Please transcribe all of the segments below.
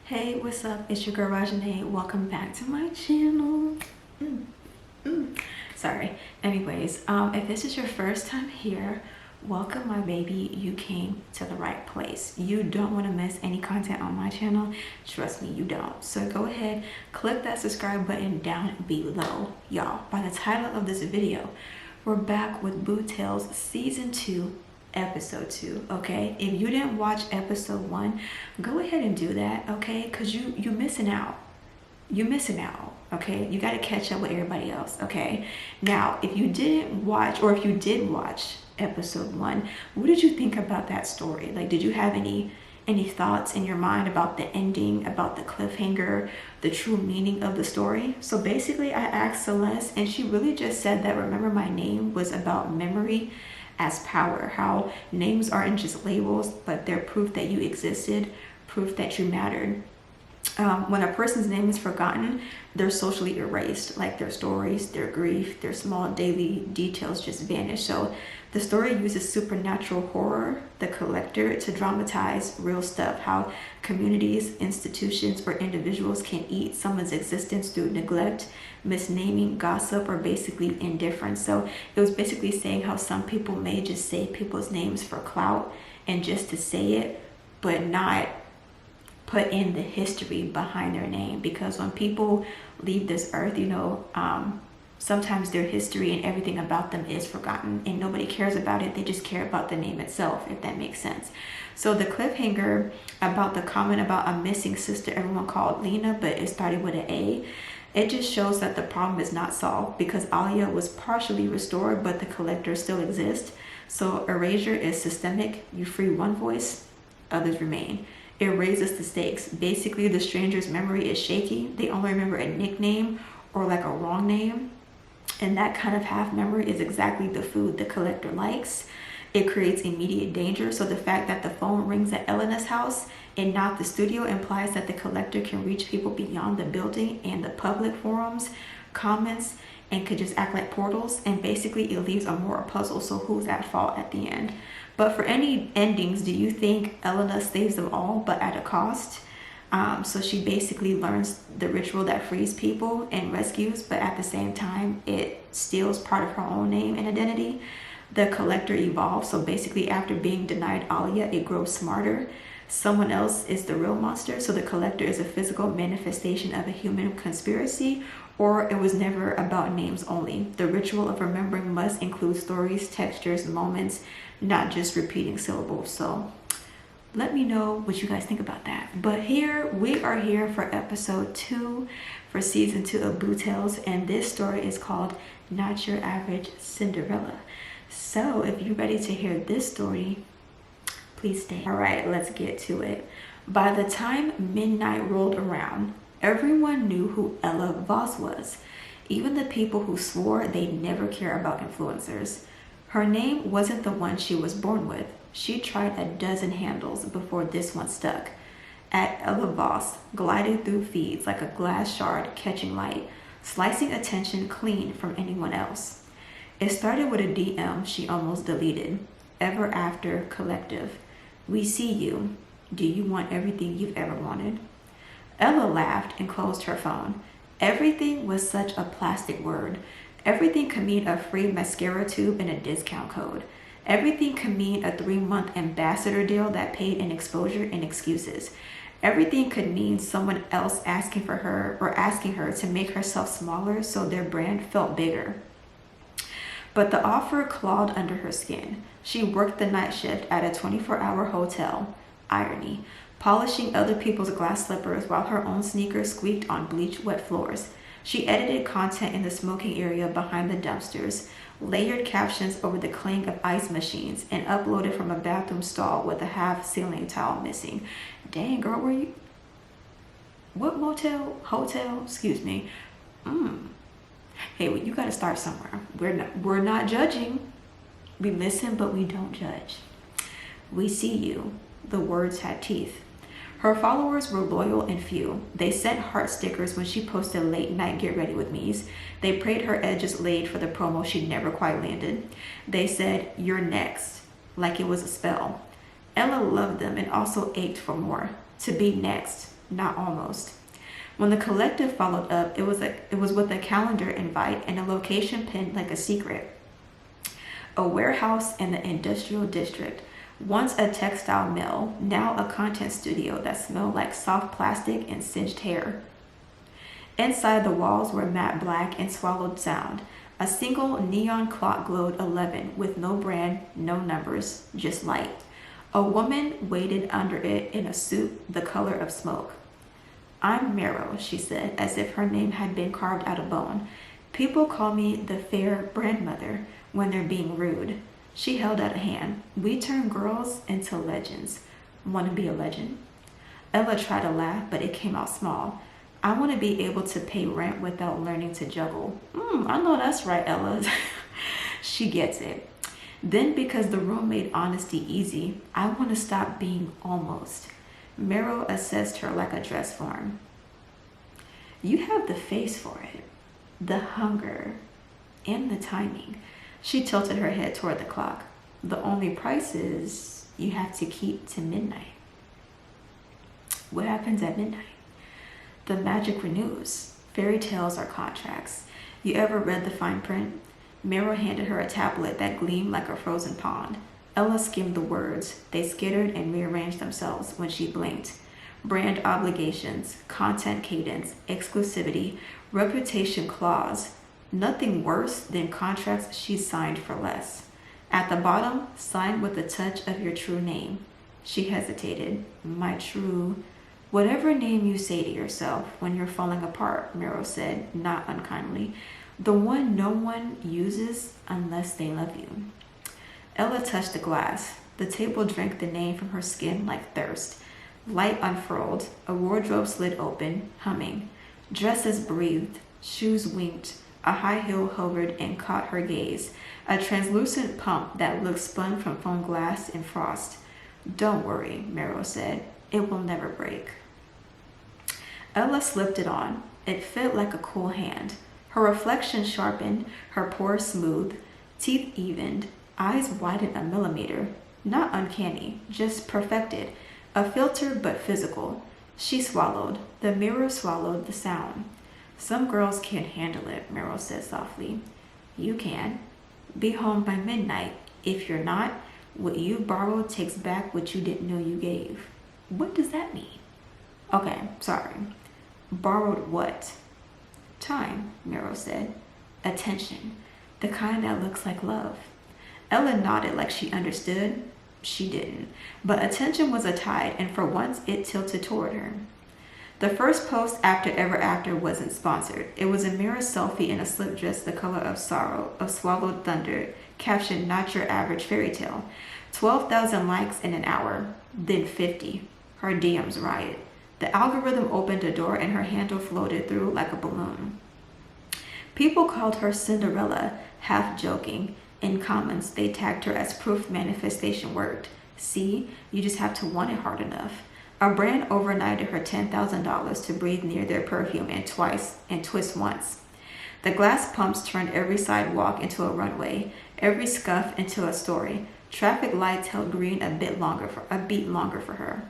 Hey, what's up? It's your girl Rajanation. Welcome back to my channel. Sorry. Anyways, if this is your first time here, welcome my baby. You came to the right place. You don't want to miss any content on my channel. Trust me, you don't. So go ahead, click that subscribe button down below. Y'all, by the title of this video, we're back with Boo Tales Season 2, Episode 2. Okay, if you didn't watch Episode 1, go ahead and do that, okay? Because you're missing out. You're missing out, okay? You got to catch up with everybody else, okay? Now, if you didn't watch, or if you did watch Episode 1, what did you think about that story? Like, did you have any thoughts in your mind about the ending, about the cliffhanger, the true meaning of the story? So basically, I asked Celeste, and she really just said that Remember My Name was about memory as power, how names aren't just labels, but they're proof that you existed, proof that you mattered. When a person's name is forgotten, they're socially erased, like their stories, their grief, their small daily details just vanish. So the story uses supernatural horror, The Collector, to dramatize real stuff, how communities, institutions, or individuals can eat someone's existence through neglect, misnaming, gossip, or basically indifference. So it was basically saying how some people may just say people's names for clout and just to say it, but not put in the history behind their name. Because when people leave this earth, sometimes their history and everything about them is forgotten and nobody cares about it. They just care about the name itself, if that makes sense. So the cliffhanger about the comment about a missing sister everyone called Lena, but it started with an A, it just shows that the problem is not solved, because Alia was partially restored, but the collector still exists. So erasure is systemic. You free one voice, others remain. It raises the stakes. Basically, the stranger's memory is shaky. They only remember a nickname or like a wrong name. And that kind of half memory is exactly the food the collector likes. It creates immediate danger. So the fact that the phone rings at Elena's house and not the studio implies that the collector can reach people beyond the building and the public forums, comments, and could just act like portals. And basically it leaves a moral puzzle. So who's at fault at the end? But for any endings, do you think Elena saves them all, but at a cost? So she basically learns the ritual that frees people and rescues, but at the same time, it steals part of her own name and identity. The collector evolves. So basically, after being denied Alia, it grows smarter. Someone else is the real monster. So the collector is a physical manifestation of a human conspiracy, or it was never about names only. The ritual of remembering must include stories, textures, moments, not just repeating syllables. So let me know what you guys think about that. But here we are here for episode 2 for season 2 of Boo Tales, and this story is called Not Your Average Cinderella. So if you're ready to hear this story, please stay. All right, let's get to it. By the time midnight rolled around, everyone knew who Ella Voss was, even the people who swore they'd never care about influencers. Her name wasn't the one she was born with. She tried a dozen handles before this one stuck. At Ella Voss, glided through feeds like a glass shard catching light, slicing attention clean from anyone else. It started with a DM she almost deleted. Ever After Collective. We see you. Do you want everything you've ever wanted? Ella laughed and closed her phone. Everything was such a plastic word. Everything could mean a free mascara tube and a discount code. Everything could mean a 3-month ambassador deal that paid in exposure and excuses. Everything could mean someone else asking for her or asking her to make herself smaller so their brand felt bigger. But the offer clawed under her skin. She worked the night shift at a 24-hour hotel. Irony. Polishing other people's glass slippers while her own sneakers squeaked on bleach-wet floors. She edited content in the smoking area behind the dumpsters, layered captions over the clang of ice machines, and uploaded from a bathroom stall with a half ceiling tile missing. Dang, girl, were you... What motel? Hotel? Excuse me. Hey, well, you gotta start somewhere. We're not judging. We listen, but we don't judge. We see you. The words had teeth. Her followers were loyal and few. They sent heart stickers when she posted late night get ready with me's. They prayed her edges laid for the promo she never quite landed. They said, "You're next," like it was a spell. Ella loved them and also ached for more. To be next, not almost. When the collective followed up, it was with a calendar invite and a location pinned like a secret. A warehouse in the industrial district, once a textile mill, now a content studio that smelled like soft plastic and singed hair. Inside, the walls were matte black and swallowed sound. A single neon clock glowed 11 with no brand, no numbers, just light. A woman waited under it in a suit the color of smoke. "I'm Meryl," she said, as if her name had been carved out of bone. "People call me the fair grandmother when they're being rude." She held out a hand. "We turn girls into legends." "Want to be a legend?" Ella tried to laugh, but it came out small. "I want to be able to pay rent without learning to juggle." I know that's right, Ella. She gets it. Then, because the room made honesty easy, "I want to stop being almost." Meryl assessed her like a dress form. "You have the face for it, the hunger, and the timing." She tilted her head toward the clock. "The only price is you have to keep to midnight." "What happens at midnight?" "The magic renews. Fairy tales are contracts. You ever read the fine print?" Meryl handed her a tablet that gleamed like a frozen pond. Ella skimmed the words. They skittered and rearranged themselves when she blinked. Brand obligations, content cadence, exclusivity, reputation clause. Nothing worse than contracts she signed for less. At the bottom, signed with the touch of your true name. She hesitated. "My true..." "Whatever name you say to yourself when you're falling apart," Meryl said, not unkindly. "The one no one uses unless they love you." Ella touched the glass. The table drank the name from her skin like thirst. Light unfurled. A wardrobe slid open, humming. Dresses breathed. Shoes winked. A high heel hovered and caught her gaze. A translucent pump that looked spun from foam glass and frost. "Don't worry," Meryl said. "It will never break." Ella slipped it on. It fit like a cool hand. Her reflection sharpened, her pores smooth, teeth evened, eyes widened a millimeter. Not uncanny, just perfected. A filter but physical. She swallowed. The mirror swallowed the sound. "Some girls can't handle it," Meryl said softly. "You can. Be home by midnight. If you're not, what you borrowed takes back what you didn't know you gave." "What does that mean?" "Okay, sorry. Borrowed what?" "Time," Meryl said. "Attention. The kind that looks like love." Ella nodded like she understood. She didn't. But attention was a tide, and for once it tilted toward her. The first post after Ever After wasn't sponsored. It was a mirror selfie in a slip dress the color of sorrow, of swallowed thunder, captioned "Not your average fairy tale." 12,000 likes in an hour, then 50. Her DMs riot. The algorithm opened a door and her handle floated through like a balloon. People called her Cinderella, half joking. In comments, they tagged her as proof manifestation worked. "See, you just have to want it hard enough." A brand overnighted her $10,000 to breathe near their perfume and twist once. The glass pumps turned every sidewalk into a runway, every scuff into a story. Traffic lights held green a beat longer for her.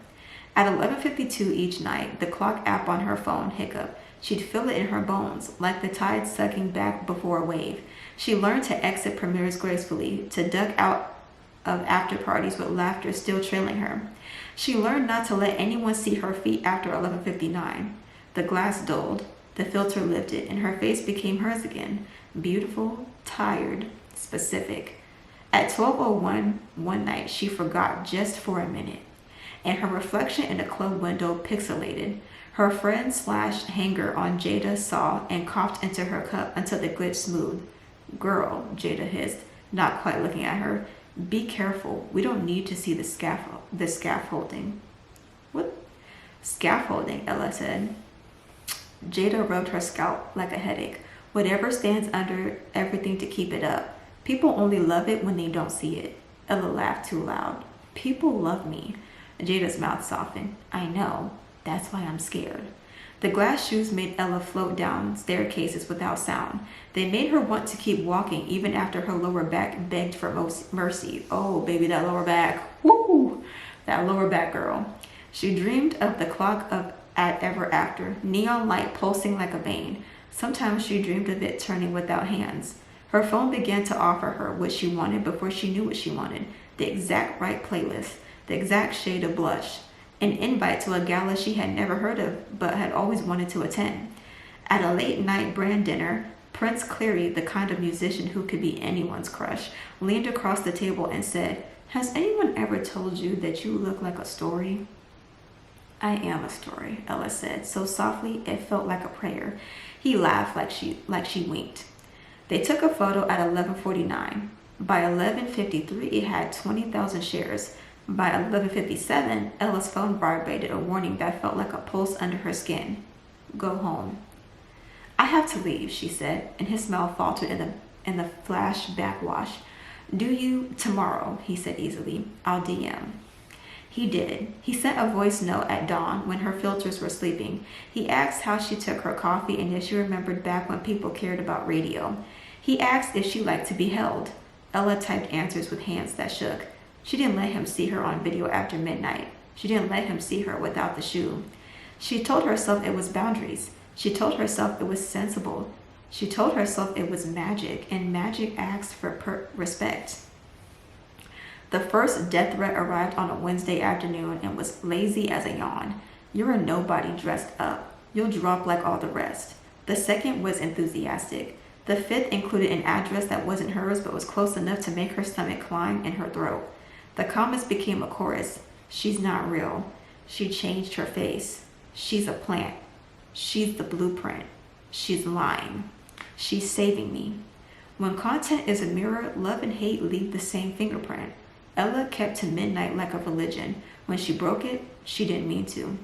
At 11:52 each night, the clock app on her phone hiccuped. She'd feel it in her bones, like the tide sucking back before a wave. She learned to exit premieres gracefully, to duck out of after parties with laughter still trailing her. She learned not to let anyone see her feet after 11:59. The glass dulled, the filter lifted, and her face became hers again. Beautiful, tired, specific. At 12:01 one night, she forgot just for a minute, and her reflection in the club window pixelated. Her friend/hanger on Jada saw and coughed into her cup until the glitch smoothed. "Girl," Jada hissed, not quite looking at her, "be careful. We don't need to see the scaffolding." "What?" "Scaffolding," Ella said. Jada rubbed her scalp like a headache. "Whatever stands under everything to keep it up. People only love it when they don't see it." Ella laughed too loud. "People love me." Jada's mouth softened. "I know. That's why I'm scared." The glass shoes made Ella float down staircases without sound. They made her want to keep walking even after her lower back begged for mercy. Oh, baby, that lower back. Woo! That lower back girl. She dreamed of the clock ever after, neon light pulsing like a vein. Sometimes she dreamed of it turning without hands. Her phone began to offer her what she wanted before she knew what she wanted. The exact right playlist, the exact shade of blush, an invite to a gala she had never heard of but had always wanted to attend. At a late-night brand dinner, Prince Cleary, the kind of musician who could be anyone's crush, leaned across the table and said, "Has anyone ever told you that you look like a story?" "I am a story," Ella said, so softly it felt like a prayer. He laughed like she winked. They took a photo at 11:49. By 11:53, it had 20,000 shares. By 11:57, Ella's phone vibrated, a warning that felt like a pulse under her skin. "Go home." "I have to leave," she said, and his smile faltered in the flash backwash. "Do you? Tomorrow," he said easily. "I'll DM." He did. He sent a voice note at dawn when her filters were sleeping. He asked how she took her coffee and if she remembered back when people cared about radio. He asked if she liked to be held. Ella typed answers with hands that shook. She didn't let him see her on video after midnight. She didn't let him see her without the shoe. She told herself it was boundaries. She told herself it was sensible. She told herself it was magic, and magic asks for respect. The first death threat arrived on a Wednesday afternoon and was lazy as a yawn. "You're a nobody dressed up. You'll drop like all the rest." The second was enthusiastic. The fifth included an address that wasn't hers but was close enough to make her stomach climb in her throat. The comments became a chorus. "She's not real. She changed her face. She's a plant. She's the blueprint. She's lying. She's saving me." When content is a mirror, love and hate leave the same fingerprint. Ella kept to midnight like a religion. When she broke it, she didn't mean to.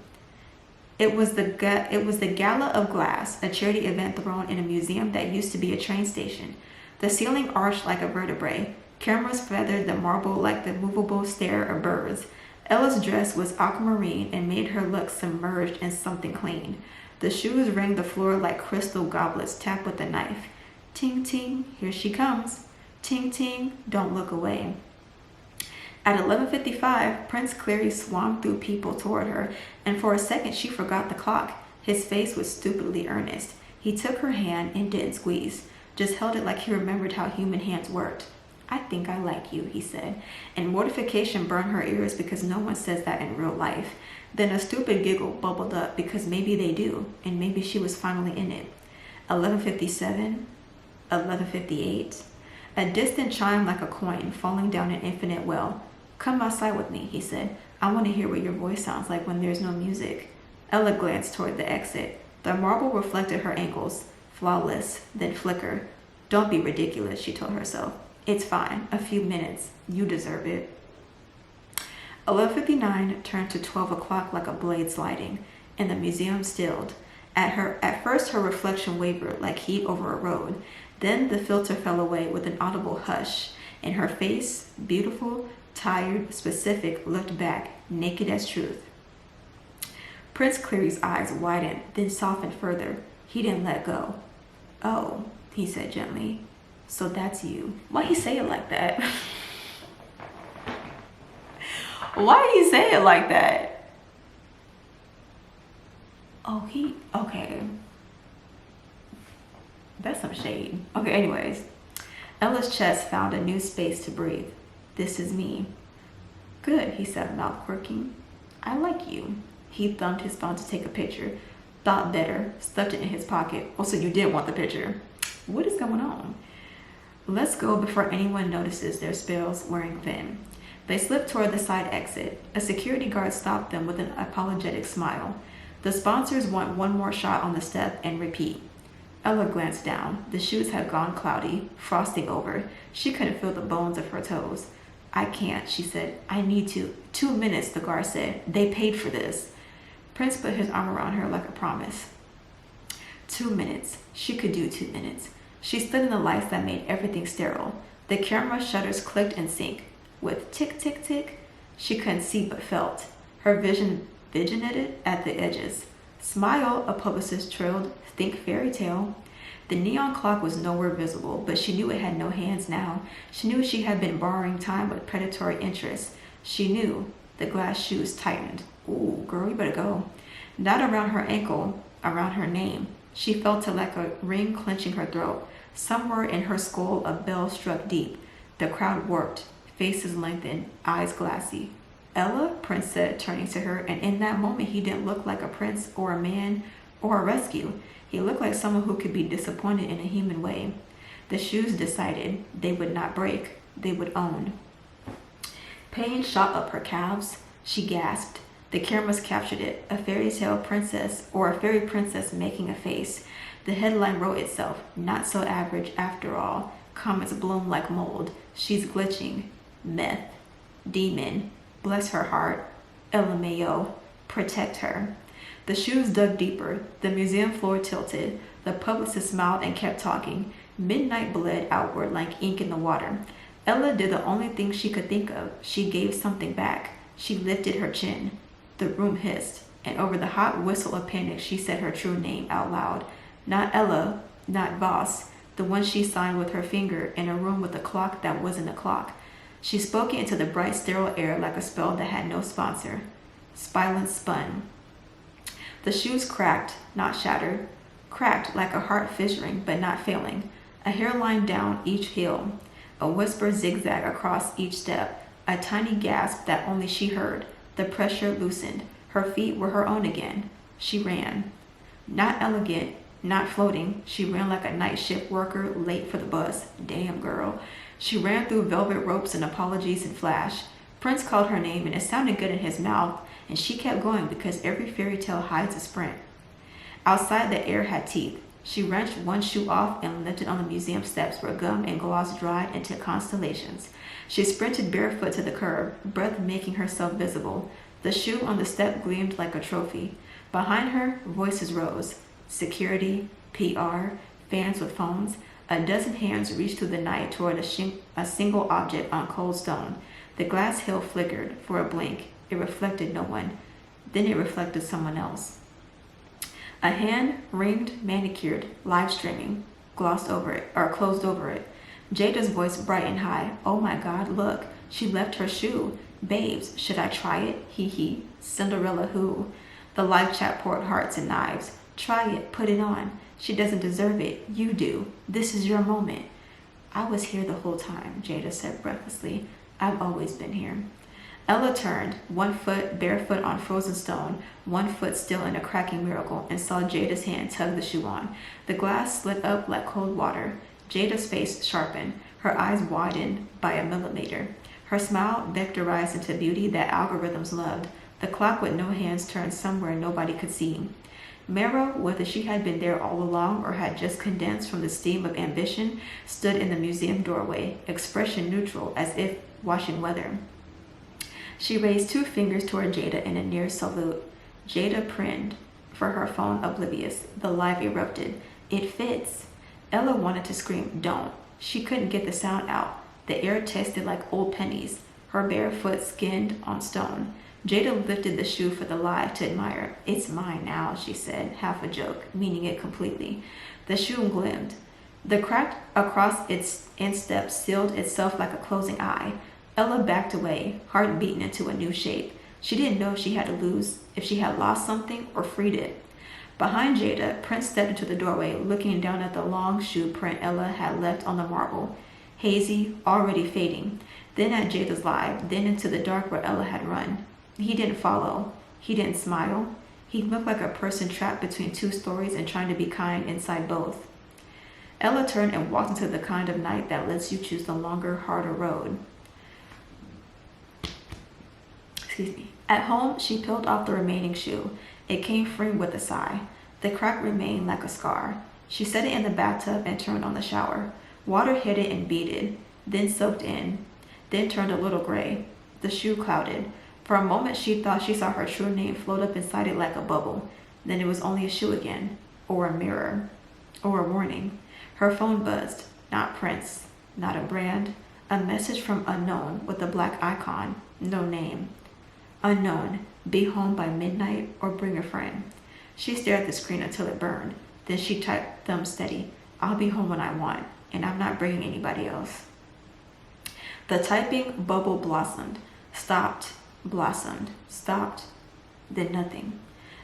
It was the Gala of Glass, a charity event thrown in a museum that used to be a train station. The ceiling arched like a vertebrae. Cameras feathered the marble like the movable stare of birds. Ella's dress was aquamarine and made her look submerged in something clean. The shoes rang the floor like crystal goblets tapped with a knife. Ting, ting, here she comes. Ting, ting, don't look away. At 11:55, Prince Cleary swung through people toward her, and for a second she forgot the clock. His face was stupidly earnest. He took her hand and didn't squeeze, just held it like he remembered how human hands worked. "I think I like you," he said, and mortification burned her ears because no one says that in real life. Then a stupid giggle bubbled up because maybe they do, and maybe she was finally in it. 11:57, 11:58. A distant chime like a coin falling down an infinite well. "Come outside with me," he said. "I want to hear what your voice sounds like when there's no music." Ella glanced toward the exit. The marble reflected her ankles, flawless, then flicker. "Don't be ridiculous," she told herself. "It's fine. A few minutes. You deserve it." 11:59 turned to 12 o'clock like a blade sliding, and the museum stilled. At first her reflection wavered like heat over a road. Then the filter fell away with an audible hush, and her face, beautiful, tired, specific, looked back, naked as truth. Prince Cleary's eyes widened, then softened further. He didn't let go. "Oh," he said gently. "So that's you." Why he say it like that? Why did he say it like that? Oh, okay. That's some shade. Okay, anyways. Ella's chest found a new space to breathe. "This is me." "Good," he said, mouth quirking. "I like you." He thumbed his phone to take a picture. Thought better, stuffed it in his pocket. "Oh, so you did want the picture. What is going on?" "Let's go before anyone notices their spells wearing thin." They slipped toward the side exit. A security guard stopped them with an apologetic smile. "The sponsors want one more shot on the step and repeat." Ella glanced down. The shoes had gone cloudy, frosting over. She couldn't feel the bones of her toes. "I can't," she said. "I need to." 2 minutes, the guard said. "They paid for this." Prince put his arm around her like a promise. 2 minutes. She could do 2 minutes. She stood in the lights that made everything sterile. The camera shutters clicked in sync. With tick, tick, tick, she couldn't see but felt. Her vision vignetted at the edges. "Smile," a publicist trilled. "Think fairy tale." The neon clock was nowhere visible, but she knew it had no hands now. She knew she had been borrowing time with predatory interest. She knew. The glass shoes tightened. "Ooh, girl, you better go." Not around her ankle, around her name. She felt it like a ring clenching her throat. Somewhere in her skull, a bell struck deep. The crowd warped, faces lengthened, eyes glassy. Ella, Prince said, turning to her, and in that moment he didn't look like a prince or a man or a rescue. He looked like someone who could be disappointed in a human way. The shoes decided they would not break, they would own. Pain shot up her calves. She gasped. The cameras captured it, a fairy tale princess or a fairy princess making a face. The headline wrote itself, not so average after all. Comments bloom like mold. She's glitching. Myth. Demon. Bless her heart. LMAO. Protect her. The shoes dug deeper. The museum floor tilted. The publicist smiled and kept talking. Midnight bled outward like ink in the water. Ella did the only thing she could think of. She gave something back. She lifted her chin. The room hissed, and over the hot whistle of panic, she said her true name out loud. Not Ella, not Voss, the one she signed with her finger in a room with a clock that wasn't a clock. She spoke it into the bright, sterile air like a spell that had no sponsor. Silence spun. The shoes cracked, not shattered. Cracked like a heart fissuring, but not failing. A hairline down each heel. A whisper zigzag across each step. A tiny gasp that only she heard. The pressure loosened. Her feet were her own again. She ran. Not elegant, not floating. She ran like a night shift worker late for the bus. Damn, girl. She ran through velvet ropes and apologies in flash. Prince called her name and it sounded good in his mouth, and she kept going because every fairy tale hides a sprint. Outside, the air had teeth. She wrenched one shoe off and lifted on the museum steps where gum and gloss dried into constellations. She sprinted barefoot to the curb, breath making herself visible. The shoe on the step gleamed like a trophy. Behind her, voices rose. Security, PR, fans with phones. A dozen hands reached through the night toward a single object on cold stone. The glass hill flickered for a blink. It reflected no one. Then it reflected someone else. A hand, ringed, manicured, live streaming, closed over it. Jada's voice bright and high. Oh my God, look, she left her shoe. Babes, should I try it? Hee hee. Cinderella who? The live chat poured hearts and knives. Try it, put it on. She doesn't deserve it. You do. This is your moment. I was here the whole time, Jada said breathlessly. I've always been here. Ella turned, one foot barefoot on frozen stone, one foot still in a cracking miracle, and saw Jada's hand tug the shoe on. The glass slid up like cold water. Jada's face sharpened, her eyes widened by a millimeter. Her smile vectorized into beauty that algorithms loved. The clock with no hands turned somewhere nobody could see. Mara, whether she had been there all along or had just condensed from the steam of ambition, stood in the museum doorway, expression neutral as if watching weather. She raised two fingers toward Jada in a near salute. Jada prinned for her phone, oblivious. The live erupted. It fits. Ella wanted to scream, don't. She couldn't get the sound out. The air tasted like old pennies. Her bare foot skinned on stone. Jada lifted the shoe for the live to admire. It's mine now, she said, half a joke, meaning it completely. The shoe gleamed. The crack across its instep sealed itself like a closing eye. Ella backed away, heart beaten into a new shape. She didn't know if she had lost something or freed it. Behind Jada, Prince stepped into the doorway, looking down at the long shoe print Ella had left on the marble. Hazy, already fading. Then at Jada's live, then into the dark where Ella had run. He didn't follow. He didn't smile. He looked like a person trapped between two stories and trying to be kind inside both. Ella turned and walked into the kind of night that lets you choose the longer, harder road. At home, she peeled off the remaining shoe. It came free with a sigh. The crack remained like a scar. She set it in the bathtub and turned on the shower. Water hit it and beaded, then soaked in, then turned a little gray. The shoe clouded. For a moment, she thought she saw her true name float up inside it like a bubble. Then it was only a shoe again, or a mirror, or a warning. Her phone buzzed. Not Prince, not a brand. A message from unknown with a black icon, no name. Unknown, be home by midnight or bring a friend. She stared at the screen until it burned. Then she typed, thumb steady, I'll be home when I want, and I'm not bringing anybody else. The typing bubble blossomed, stopped, blossomed, stopped, then nothing.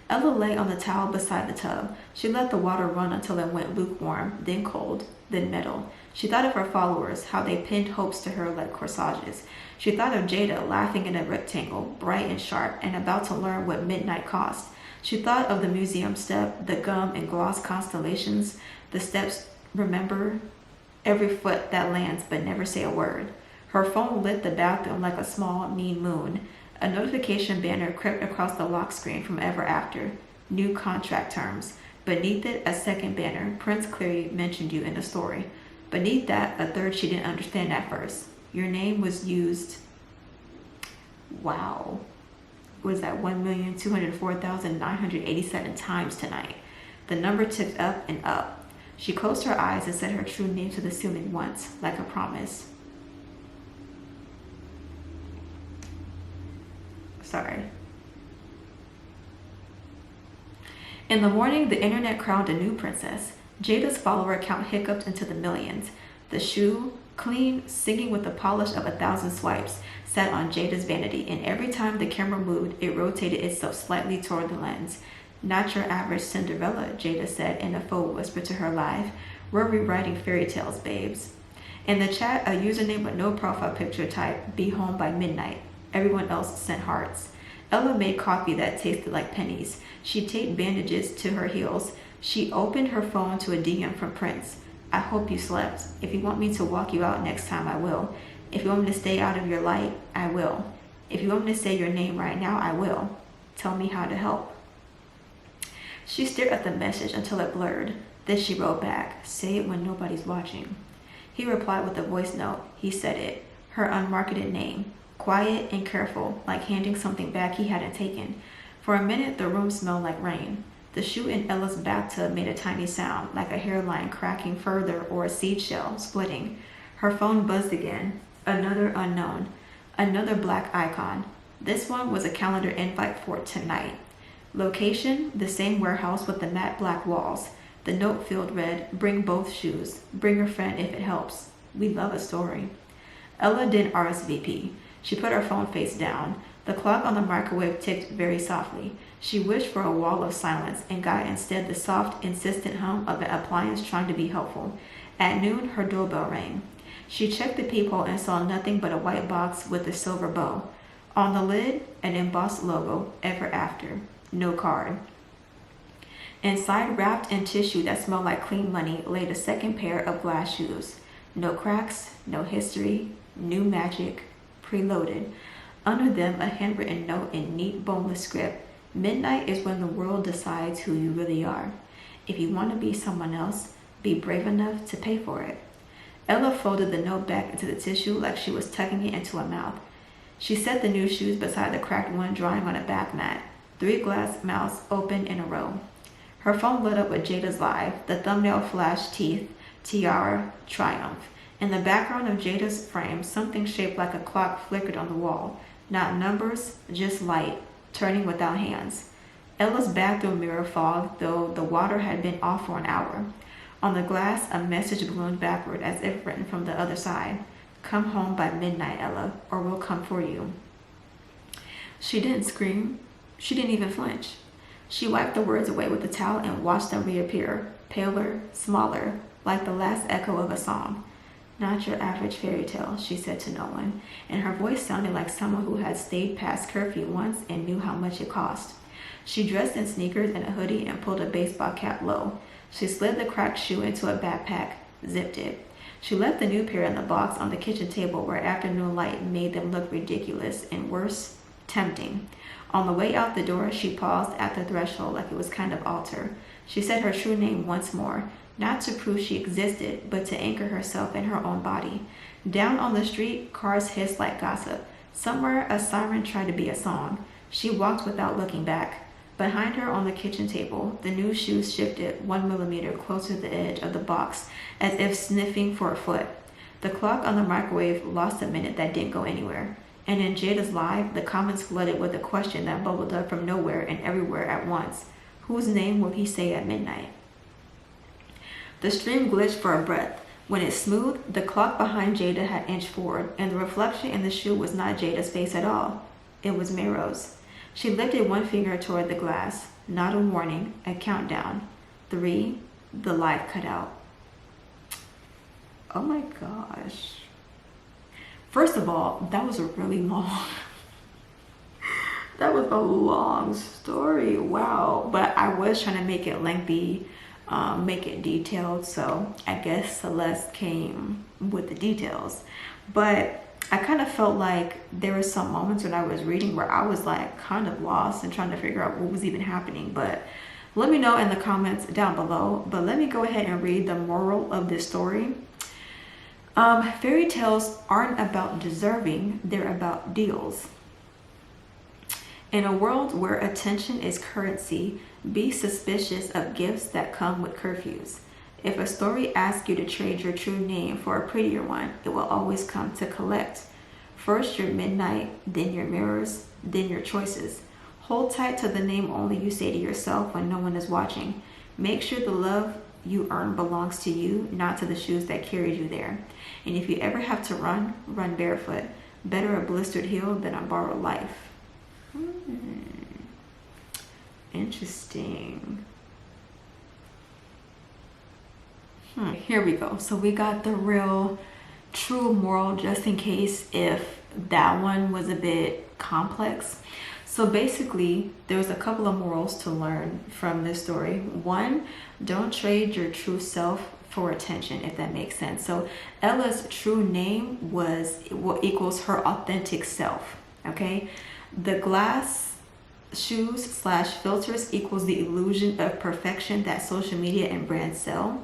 Ella lay on the towel beside the tub. She let the water run until it went lukewarm, then cold, then metal. She thought of her followers, how they pinned hopes to her like corsages. She thought of Jada laughing in a rectangle, bright and sharp, and about to learn what midnight cost. She thought of the museum step, the gum and gloss constellations, the steps remember every foot that lands but never say a word. Her phone lit the bathroom like a small, mean moon. A notification banner crept across the lock screen from Ever After. New contract terms. Beneath it, a second banner. Prince clearly mentioned you in the story. Beneath that, a third she didn't understand at first. Your name was used. Wow. Was that 1,204,987 times tonight? The number ticked up and up. She closed her eyes and said her true name to the ceiling once, like a promise. Sorry. In the morning, the internet crowned a new princess. Jada's follower count hiccuped into the millions. The shoe, clean, singing with the polish of 1,000 swipes, sat on Jada's vanity, and every time the camera moved, it rotated itself slightly toward the lens. Not your average Cinderella, Jada said in a faux whisper to her live. We're rewriting fairy tales, babes. In the chat, a username with no profile picture typed, be home by midnight. Everyone else sent hearts. Ella made coffee that tasted like pennies. She taped bandages to her heels. She opened her phone to a DM from Prince. I hope you slept. If you want me to walk you out next time, I will. If you want me to stay out of your light, I will. If you want me to say your name right now, I will. Tell me how to help. She stared at the message until it blurred. Then she wrote back, say it when nobody's watching. He replied with a voice note. He said it, her unmarketed name. Quiet and careful, like handing something back he hadn't taken. For a minute, the room smelled like rain. The shoe in Ella's bathtub made a tiny sound, like a hairline cracking further or a seed shell splitting. Her phone buzzed again. Another unknown. Another black icon. This one was a calendar invite for tonight. Location, the same warehouse with the matte black walls. The note field read, bring both shoes. Bring a friend if it helps. We love a story. Ella didn't RSVP. She put her phone face down. The clock on the microwave ticked very softly. She wished for a wall of silence and got instead the soft, insistent hum of an appliance trying to be helpful. At noon, her doorbell rang. She checked the peephole and saw nothing but a white box with a silver bow. On the lid, an embossed logo, Ever After. No card. Inside, wrapped in tissue that smelled like clean money, lay the second pair of glass shoes. No cracks, no history, new magic, preloaded. Under them, a handwritten note in neat, boneless script. Midnight is when the world decides who you really are. If you want to be someone else, be brave enough to pay for it. Ella folded the note back into the tissue like she was tucking it into her mouth. She set the new shoes beside the cracked one drying on a bath mat. 3 glass mouths open in a row. Her phone lit up with Jada's live. The thumbnail flashed teeth, tiara, triumph. In the background of Jada's frame, something shaped like a clock flickered on the wall. Not numbers, just light, turning without hands. Ella's bathroom mirror fogged, though the water had been off for an hour. On the glass, a message ballooned backward as if written from the other side. Come home by midnight, Ella, or we'll come for you. She didn't scream. She didn't even flinch. She wiped the words away with the towel and watched them reappear, paler, smaller, like the last echo of a song. Not your average fairy tale, she said to no one, and her voice sounded like someone who had stayed past curfew once and knew how much it cost. She dressed in sneakers and a hoodie and pulled a baseball cap low. She slid the cracked shoe into a backpack, zipped it. She left the new pair in the box on the kitchen table where afternoon light made them look ridiculous and worse, tempting. On the way out the door, she paused at the threshold like it was kind of altar. She said her true name once more, not to prove she existed, but to anchor herself in her own body. Down on the street, cars hissed like gossip. Somewhere, a siren tried to be a song. She walked without looking back. Behind her on the kitchen table, the new shoes shifted 1 millimeter closer to the edge of the box, as if sniffing for a foot. The clock on the microwave lost a minute that didn't go anywhere. And in Jada's live, the comments flooded with a question that bubbled up from nowhere and everywhere at once. Whose name will he say at midnight? The stream glitched for a breath. When it smoothed, the clock behind Jada had inched forward, and the reflection in the shoe was not Jada's face at all. It was Mero's. She lifted one finger toward the glass. not a warning, a countdown. 3, the live cut out. Oh my gosh. First of all, that was a really long that was a long story. Wow. But I was trying to make it lengthy, make it detailed, so I guess Celeste came with the details. But I kind of felt like there were some moments when I was reading where I was like kind of lost and trying to figure out what was even happening. But let me know in the comments down below. But let me go ahead and read the moral of this story. Fairy tales aren't about deserving, they're about deals. In a world where attention is currency, be suspicious of gifts that come with curfews. If a story asks you to trade your true name for a prettier one, it will always come to collect. First your midnight, then your mirrors, then your choices. Hold tight to the name only you say to yourself when no one is watching. Make sure the love you earn belongs to you, not to the shoes that carried you there. And if you ever have to run, run barefoot. Better a blistered heel than a borrowed life. Interesting. Here we go. So we got the real true moral, just in case if that one was a bit complex. So basically, there's a couple of morals to learn from this story. 1, don't trade your true self for attention, if that makes sense. So Ella's true name was what equals her authentic self. Okay, the glass shoes / filters equals the illusion of perfection that social media and brands sell.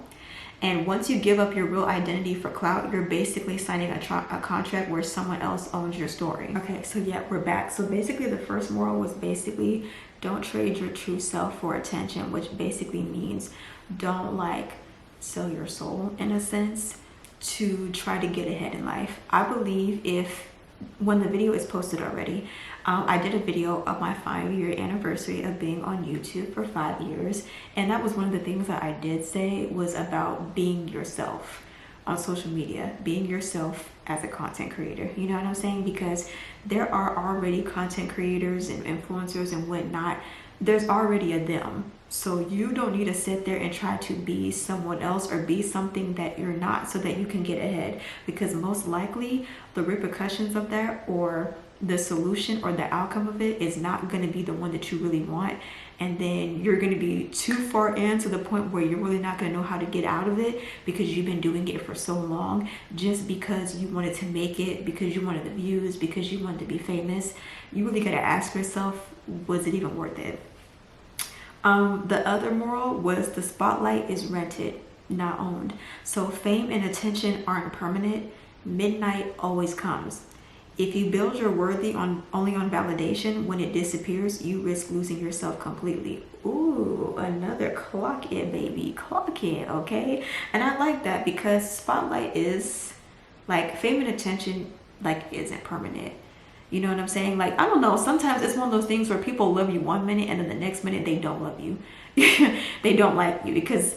And once you give up your real identity for clout, you're basically signing a contract where someone else owns your story. Okay, so yeah, we're back. So basically the first moral was basically don't trade your true self for attention, which basically means don't like sell your soul in a sense to try to get ahead in life. I believe when the video is posted already, I did a video of my 5-year anniversary of being on YouTube for 5 years, and that was one of the things that I did say was about being yourself on social media, being yourself as a content creator. You know what I'm saying? Because there are already content creators and influencers and whatnot. There's already a them. So you don't need to sit there and try to be someone else or be something that you're not so that you can get ahead, because most likely the repercussions of that or the solution or the outcome of it is not going to be the one that you really want, and then you're going to be too far in to the point where you're really not going to know how to get out of it because you've been doing it for so long just because you wanted to make it, because you wanted the views, because you wanted to be famous. You really got to ask yourself, was it even worth it? The other moral was the spotlight is rented, not owned. So fame and attention aren't permanent. Midnight always comes. If you build your worthy only on validation, when it disappears, you risk losing yourself completely. Ooh, another clock it, baby. Clock it, okay? And I like that because spotlight is like fame and attention like isn't permanent. You know what I'm saying? Like, I don't know. Sometimes it's one of those things where people love you one minute and then the next minute they don't love you. They don't like you because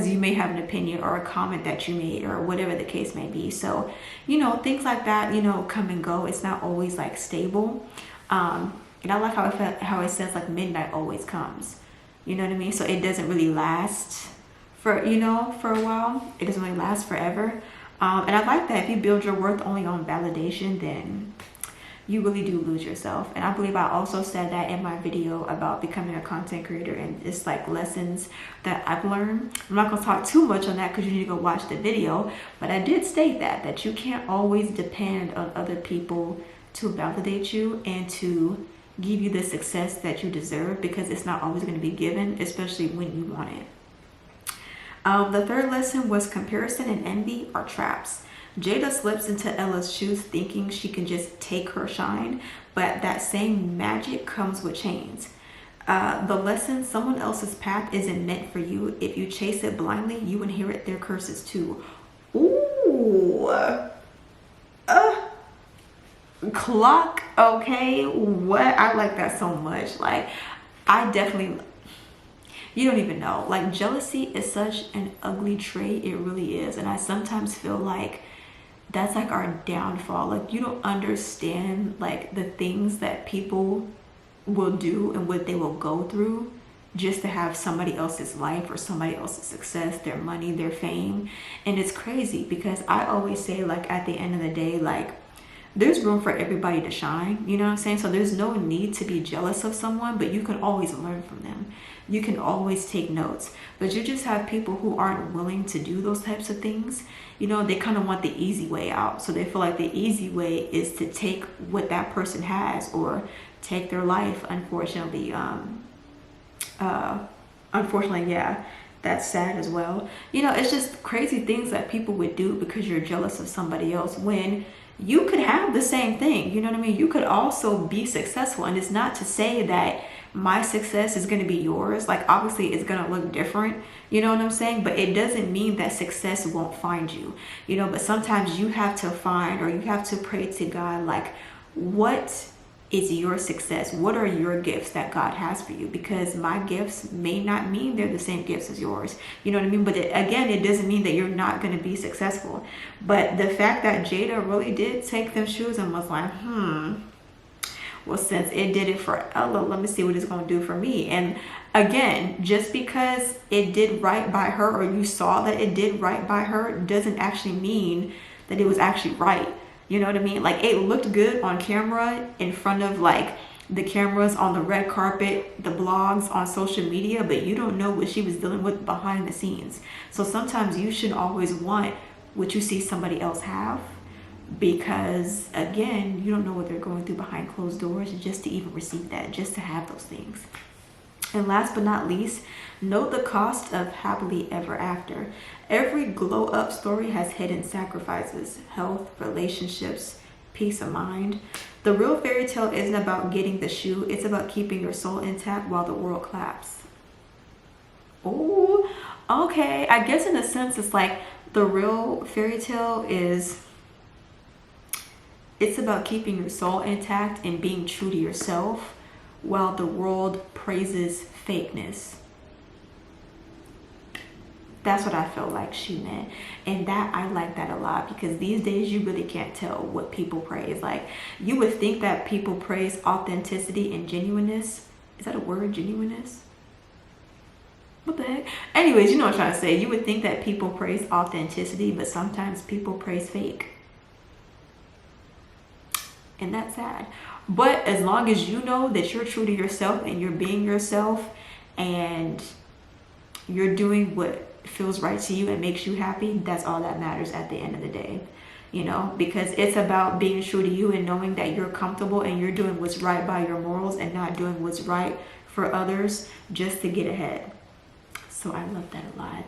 you may have an opinion or a comment that you made or whatever the case may be. So, you know, things like that, you know, come and go. It's not always like stable. And I like how it says like midnight always comes. You know what I mean? So it doesn't really last for a while. It doesn't really last forever. And I like that if you build your worth only on validation, then you really do lose yourself. And I believe I also said that in my video about becoming a content creator, and it's like lessons that I've learned. I'm not going to talk too much on that because you need to go watch the video, but I did state that you can't always depend on other people to validate you and to give you the success that you deserve, because it's not always going to be given, especially when you want it. The third lesson was comparison and envy are traps. Jada slips into Ella's shoes thinking she can just take her shine, but that same magic comes with chains. The lesson, someone else's path isn't meant for you. If you chase it blindly, you inherit their curses too. Ooh. Clock, okay? What? I like that so much. Like, I definitely... You don't even know. Like, jealousy is such an ugly trait. It really is. And I sometimes feel like that's like our downfall. Like, you don't understand like the things that people will do and what they will go through just to have somebody else's life or somebody else's success, their money, their fame. And it's crazy because I always say, like, at the end of the day, like, there's room for everybody to shine, you know what I'm saying? So there's no need to be jealous of someone, but you can always learn from them. You can always take notes. But you just have people who aren't willing to do those types of things. You know, they kind of want the easy way out. So they feel like the easy way is to take what that person has or take their life. Unfortunately, yeah, that's sad as well. You know, it's just crazy things that people would do because you're jealous of somebody else when you could have the same thing. You know what I mean? You could also be successful. And it's not to say that my success is going to be yours. Like, obviously it's going to look different, you know what I'm saying? But it doesn't mean that success won't find you, you know. But sometimes you have to find, or you have to pray to God, like, what is your success? What are your gifts that God has for you? Because my gifts may not mean they're the same gifts as yours. You know what I mean? But again, it doesn't mean that you're not going to be successful. But the fact that Jada really did take them shoes and was like, well, since it did it for Ella, let me see what it's going to do for me. And again, just because it did right by her, or you saw that it did right by her, doesn't actually mean that it was actually right. You know what I mean? Like, it looked good on camera in front of, like, the cameras on the red carpet, the blogs on social media, but you don't know what she was dealing with behind the scenes. So sometimes you should always want what you see somebody else have, because again, you don't know what they're going through behind closed doors, just to even receive that, just to have those things. And last but not least, note the cost of happily ever after. Every glow up story has hidden sacrifices: health, relationships, peace of mind. The real fairy tale isn't about getting the shoe, it's about keeping your soul intact while the world claps. Oh, okay. I guess in a sense, it's like the real fairy tale is, it's about keeping your soul intact and being true to yourself while the world praises fakeness. That's what I feel like she meant. And that, I like that a lot, because these days you really can't tell what people praise. Like, you would think that people praise authenticity and genuineness. Is that a word, genuineness? What the heck? Anyways, you know what I'm trying to say. You would think that people praise authenticity, but sometimes people praise fake. And that's sad. But as long as you know that you're true to yourself and you're being yourself and you're doing what feels right to you and makes you happy, that's all that matters at the end of the day. You know, because it's about being true to you and knowing that you're comfortable and you're doing what's right by your morals and not doing what's right for others just to get ahead. So I love that a lot.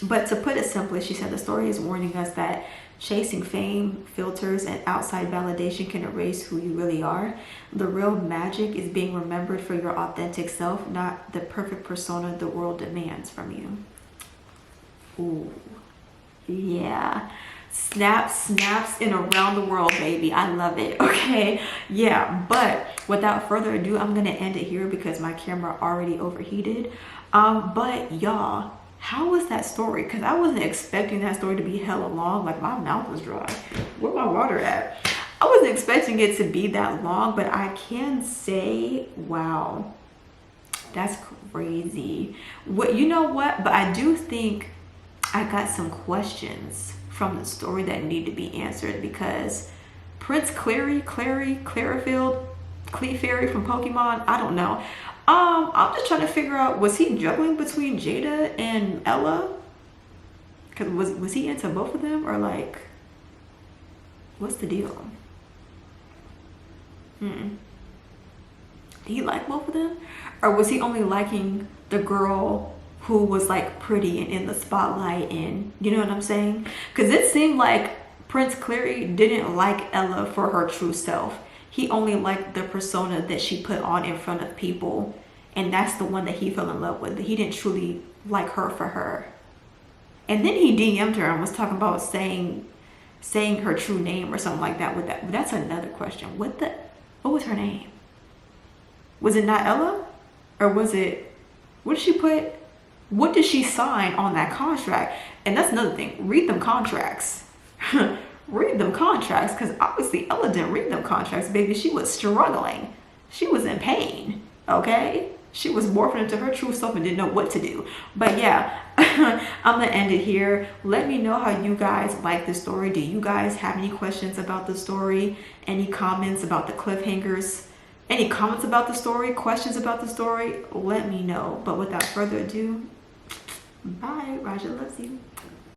But to put it simply, she said the story is warning us that chasing fame, filters, and outside validation can erase who you really are. The real magic is being remembered for your authentic self, not the perfect persona the world demands from you. Ooh, yeah. Snaps in around the world, baby. I love it. Okay, yeah. But without further ado, I'm gonna end it here because my camera already overheated. But y'all, how was that story? Because I wasn't expecting that story to be hella long. Like, my mouth was dry. Where my water at? I wasn't expecting it to be that long, but I can say, wow, that's crazy. What, you know what? But I do think I got some questions from the story that need to be answered, because Prince Clearyfield, Clefairy from Pokemon, I don't know. I'm just trying to figure out, was he juggling between Jada and Ella? Cause was he into both of them, or like, what's the deal? Did he like both of them, or was he only liking the girl who was like pretty and in the spotlight, and you know what I'm saying? Because it seemed like Prince Cleary didn't like Ella for her true self. He only liked the persona that she put on in front of people, and that's the one that he fell in love with. He didn't truly like her for her. And then he DM'd her and was talking about saying her true name or something like that. With that, that's another question. What was her name? Was it not Ella, or was it? What did she put? What did she sign on that contract? And that's another thing. Read them contracts. Read them contracts, because obviously Ella didn't read them contracts, baby. She was struggling. She was in pain, okay? she was morphing into her true self and didn't know what to do. But yeah, I'm gonna end it here. Let me know how you guys like this story. Do you guys have any questions about the story? Any comments about the cliffhangers? Any comments about the story? Questions about the story? Let me know. But without further ado, bye. Raja loves you.